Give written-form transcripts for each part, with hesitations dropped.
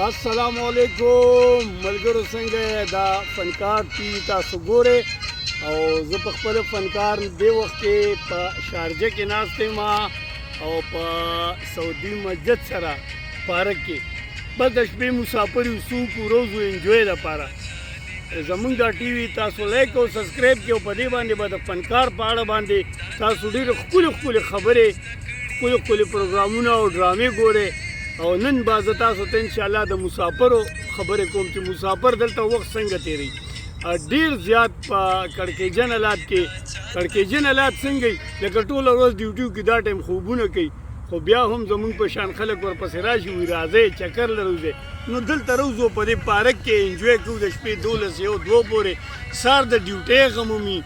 السلام علیکم ملګرو، څنګه دا فنکار ټي وي تاسو ګورئ او زه په خپل فنکار دې وخت کې په شارجه کې ناست یم او په سعودي مسجد سره پارک کې بس د شپې مسافر یو څو روز انجوی لپاره زمونږ دا ټي وي تاسو لایک او سبسکرایب کړئ او په دې باندې به د فنکار په اړه باندې تاسو ډېرې ښکلې خبرې ښکلې پروګرامونه او ډرامې ګورئ او نن به زه تاسو ته انشاءالله د مسافرو خبرې کوم چې مسافر دلته وخت څنګه تېروي. ډېر زیات په کړکېچن حالات کې کړکېچن حالات څنګه وي لکه ټوله ورځ ډیوټي کې دا ټایم خوبونه کوي، خو بیا هم زمونږ په شان خلک ورپسې راشي وي راځئ چکر لروځئ. نو دلته روزو په دې پارک کې انجوی کوو د شپې 12 یو 2 پورې سهار د ډیوټۍ غم ومي.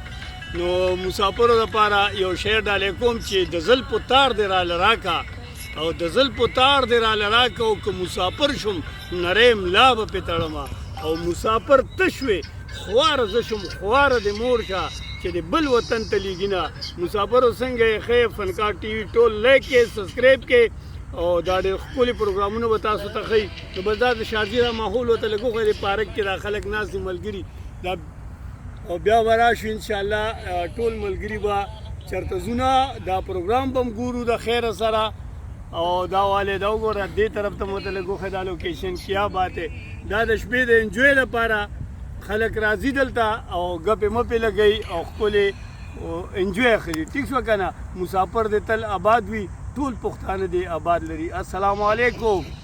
نو مسافرو دپاره یو شی ډالۍ کوم چې د زلفو تار دې راله راکړه او د زلفو تار دې راله راکړه او که مسافر شم نری ملا به پې تړمه او مسافر تش وې خواره زه شم خواره دې مور شه چې د بل وطن ته لیږي نه. مسافرو څنګه یې ښه فنکار ټي وي ټول لایک کړئ سبسکرایب کړئ او دا ډېر ښکلي پروګرامونه به تاسو ته ښیي. نو بس دا د شارجې دا ماحول ورته لږ وښیي د پارک کې دا خلک ناست دي ملګري دا او بیا به راشو انشاءالله ټول ملګري به چېرته ځو دا پروګرام به هم ګورو د خیره سره او دا والې دا وګوره دې طرف ته مو ته لږ وښیي دا لوکیشن کیا بات ہے. دا د شپې د انجوی لپاره خلک راځي دلته او ګپې مپې لګوي او ښکلې انجوی اخلي. ټیک شوه که نه؟ مسافر دې تل آباد وي، ټول پښتانه دې آباد لري. السلام علیکم.